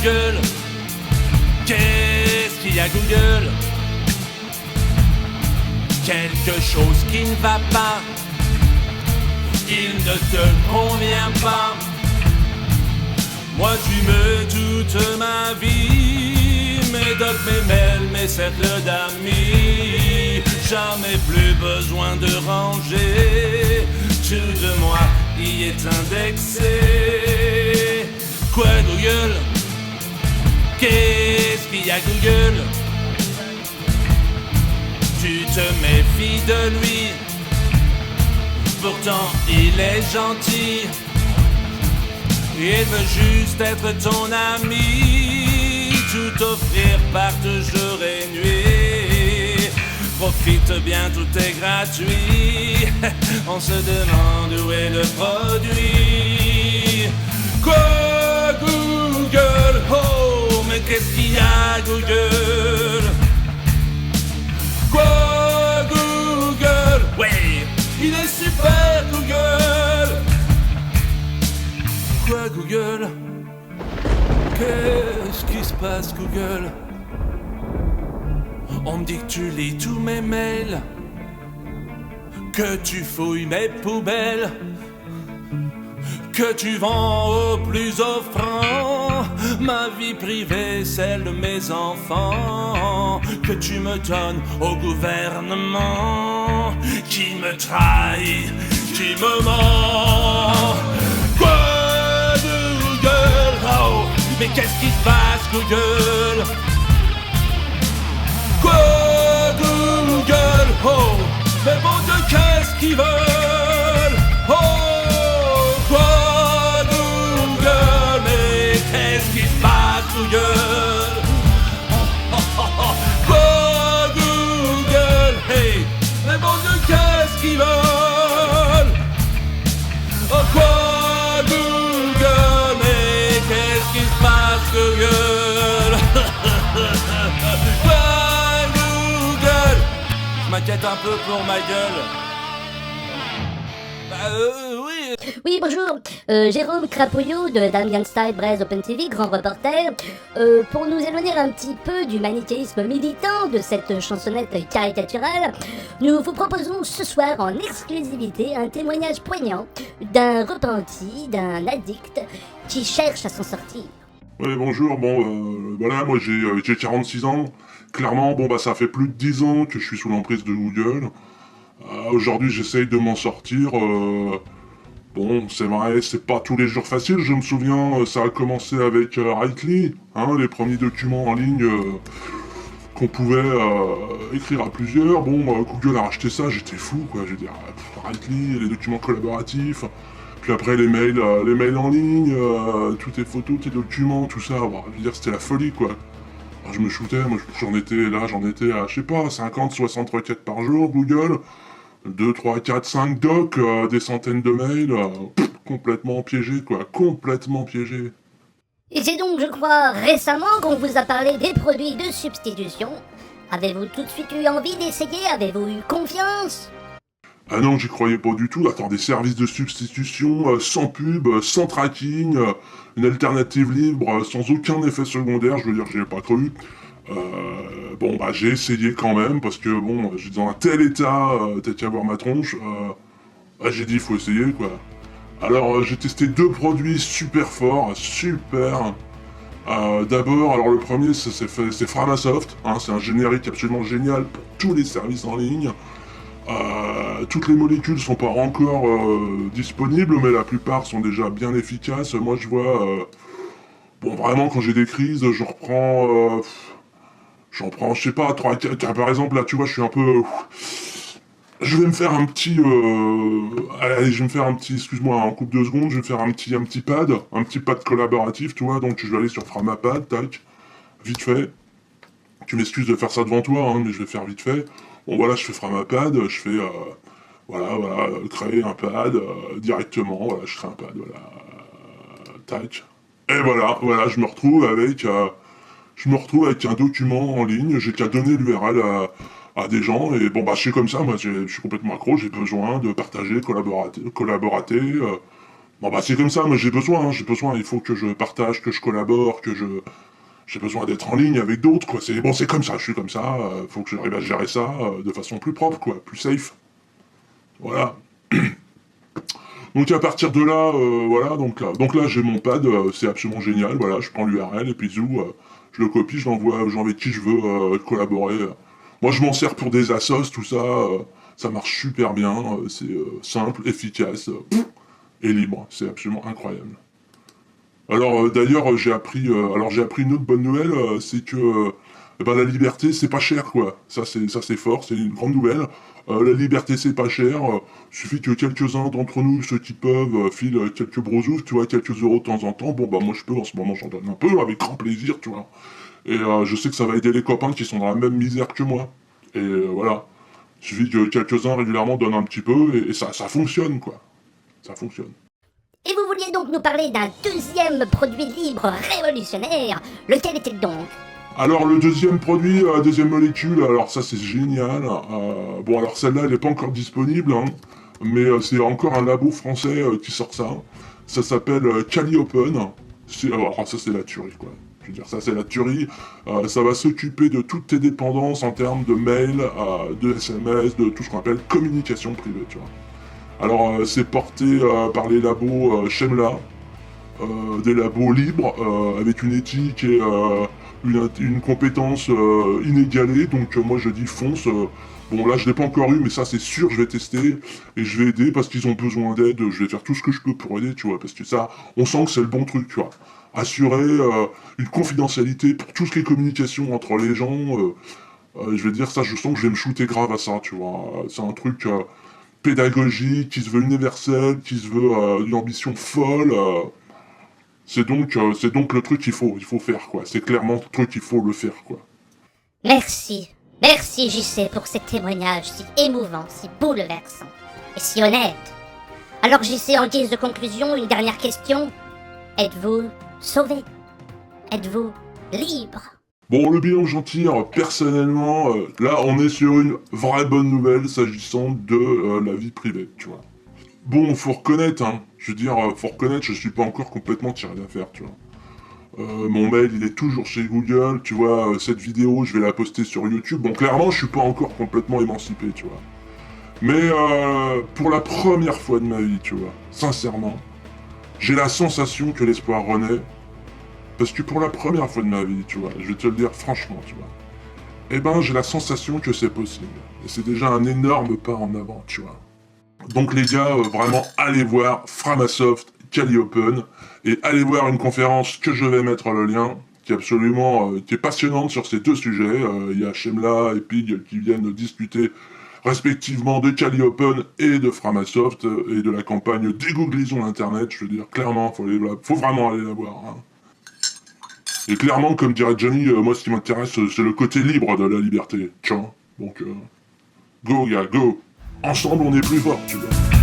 Google? Qu'est-ce qu'il y a Google? Quelque chose qui ne va pas, il ne te convient pas. Moi tu me toute ma vie, mes docs, mes mails, mes cercles d'amis. Jamais plus besoin de ranger, tout de moi y est indexé. Quoi Google? Qu'est-ce qu'il y a Google? Tu te méfies de lui, pourtant il est gentil. Il veut juste être ton ami, tout offrir par jour et nuit. Profite bien, tout est gratuit. On se demande où est le produit. Quoi Google? Oh, mais qu'est-ce qu'il y a Google? Quoi Google? Ouais, il est super Google. Quoi Google? Qu'est-ce qui se passe Google? On me dit que tu lis tous mes mails, que tu fouilles mes poubelles, que tu vends au plus offrant ma vie privée, celle de mes enfants, que tu me donnes au gouvernement qui me trahit, qui me ment. Quoi Google? Oh, mais qu'est-ce qui se passe Google? Quoi Google? Oh, mais bon Dieu, qu'est-ce qu'ils veulent? Oh, quoi Google? Mais qu'est-ce qui se passe Google? Oh, oh, oh, oh. Quoi Google? Hey, mais bon Dieu, qu'est-ce qu'ils veulent? Oh, quoi Google? Mais qu'est-ce qui se passe Google? Je m'inquiète un peu pour ma gueule. Oui. Oui, bonjour. Jérôme Crapouillot de Damien Style, Braise Open TV, grand reporter. Pour nous éloigner un petit peu du manichéisme militant de cette chansonnette caricaturale, nous vous proposons ce soir en exclusivité un témoignage poignant d'un repenti, d'un addict qui cherche à s'en sortir. Ouais, bonjour, voilà, moi j'ai 46 ans. Clairement, ça fait plus de 10 ans que je suis sous l'emprise de Google. Aujourd'hui, j'essaye de m'en sortir. C'est vrai, c'est pas tous les jours facile. Je me souviens, ça a commencé avec Rightly, les premiers documents en ligne qu'on pouvait écrire à plusieurs. Google a racheté ça, j'étais fou, quoi. Je veux dire, Rightly, les documents collaboratifs. Puis après, les mails en ligne, toutes les photos, tes documents, tout ça. Je veux dire, c'était la folie, quoi. Je me shootais, moi j'en étais à, je sais pas, 50, 60 requêtes par jour, Google, 2, 3, 4, 5 docs, des centaines de mails, complètement piégés, quoi, complètement piégés. Et c'est donc, je crois, récemment qu'on vous a parlé des produits de substitution. Avez-vous tout de suite eu envie d'essayer? Avez-vous eu confiance? Ah non, j'y croyais pas du tout. Attends, des services de substitution, sans pub, sans tracking, une alternative libre, sans aucun effet secondaire, je veux dire, j'y ai pas cru. J'ai essayé quand même, parce que j'étais dans un tel état, t'as qu'à voir ma tronche, j'ai dit, il faut essayer, quoi. Alors, j'ai testé 2 produits super forts, super. D'abord, le premier, c'est Framasoft, c'est un générique absolument génial pour tous les services en ligne. Toutes les molécules sont pas encore disponibles, mais la plupart sont déjà bien efficaces. Moi, je vois, vraiment, quand j'ai des crises, j'en prends, je sais pas, 3, 4, par exemple, là, tu vois, je suis un peu... Je vais me faire un petit... excuse-moi, en coupe de secondes, je vais me faire un petit pad collaboratif, tu vois, donc je vais aller sur Framapad, tac, vite fait. Tu m'excuses de faire ça devant toi, mais je vais faire vite fait. Je fais Framapad, je fais, créer un pad directement, je crée un pad, tac. Et voilà, je me retrouve avec un document en ligne, j'ai qu'à donner l'URL à des gens, et je suis comme ça, moi, je suis complètement accro, j'ai besoin de partager, collaborer, Bon bah c'est comme ça, moi j'ai besoin, il faut que je partage, que je collabore, j'ai besoin d'être en ligne avec d'autres, quoi. C'est comme ça, je suis comme ça, faut que j'arrive à gérer ça de façon plus propre, quoi, plus safe. Voilà. Donc à partir de là, voilà, donc là j'ai mon pad, c'est absolument génial, voilà, je prends l'URL et puis zou, je le copie, je l'envoie aux gens avec qui je veux collaborer. Moi je m'en sers pour des assos, tout ça, ça marche super bien, c'est simple, efficace, et libre, c'est absolument incroyable. Alors d'ailleurs j'ai appris une autre bonne nouvelle, c'est que eh ben, la liberté c'est pas cher quoi. Ça c'est fort, c'est une grande nouvelle. La liberté c'est pas cher. Suffit que quelques-uns d'entre nous, ceux qui peuvent, filent quelques brosoufs, tu vois, quelques euros de temps en temps. Bon bah moi je peux en ce moment j'en donne un peu avec grand plaisir, tu vois. Et je sais que ça va aider les copains qui sont dans la même misère que moi. Et voilà. Suffit que quelques-uns régulièrement donnent un petit peu et ça fonctionne quoi. Ça fonctionne. Et vous vouliez donc nous parler d'un deuxième produit libre révolutionnaire. Lequel était-il donc? Alors le deuxième produit, deuxième molécule, alors ça c'est génial. Bon alors celle-là elle n'est pas encore disponible, hein, mais c'est encore un labo français qui sort ça. Ça s'appelle Calliopen. Alors ça c'est la tuerie quoi. Je veux dire ça c'est la tuerie. Ça va s'occuper de toutes tes dépendances en termes de mail, de SMS, de tout ce qu'on appelle communication privée, tu vois. Alors c'est porté par les labos Shemla, des labos libres, avec une éthique et une compétence inégalée, donc moi je dis fonce. Bon là je l'ai pas encore eu, mais ça c'est sûr, je vais tester, et je vais aider parce qu'ils ont besoin d'aide, je vais faire tout ce que je peux pour aider, tu vois, parce que ça, on sent que c'est le bon truc, tu vois. Assurer une confidentialité pour tout ce qui est communication entre les gens, je vais dire ça, je sens que je vais me shooter grave à ça, tu vois. C'est un truc pédagogique, qui se veut universel, qui se veut d'une ambition folle. C'est donc le truc qu'il faut faire, quoi. C'est clairement le truc qu'il faut le faire, quoi. Merci. Merci JC pour ces témoignages si émouvants, si bouleversants et si honnêtes. Alors JC, en guise de conclusion, une dernière question. Êtes-vous sauvé? Êtes-vous libre? Bon, le bilan que j'en tire, personnellement, là, on est sur une vraie bonne nouvelle s'agissant de la vie privée, tu vois. Bon, faut reconnaître, hein. Je veux dire, faut reconnaître, je suis pas encore complètement tiré d'affaire, tu vois. Mon mail, il est toujours chez Google, tu vois, cette vidéo, je vais la poster sur YouTube. Bon, clairement, je suis pas encore complètement émancipé, tu vois. Mais pour la première fois de ma vie, tu vois, sincèrement, j'ai la sensation que l'espoir renaît. Parce que pour la première fois de ma vie, tu vois, je vais te le dire franchement, tu vois, eh ben, j'ai la sensation que c'est possible. Et c'est déjà un énorme pas en avant, tu vois. Donc les gars, vraiment, allez voir Framasoft, Calliopen, et allez voir une conférence que je vais mettre le lien, qui est absolument, qui est passionnante sur ces deux sujets. Il y a Shemla et Pig qui viennent discuter respectivement de Calliopen et de Framasoft, et de la campagne Dégooglisons l'Internet. Je veux dire, clairement, faut vraiment aller la voir, hein. Et clairement, comme dirait Johnny, moi ce qui m'intéresse, c'est le côté libre de la liberté, tiens. Donc, go, gars, go. Ensemble, on est plus fort, tu vois.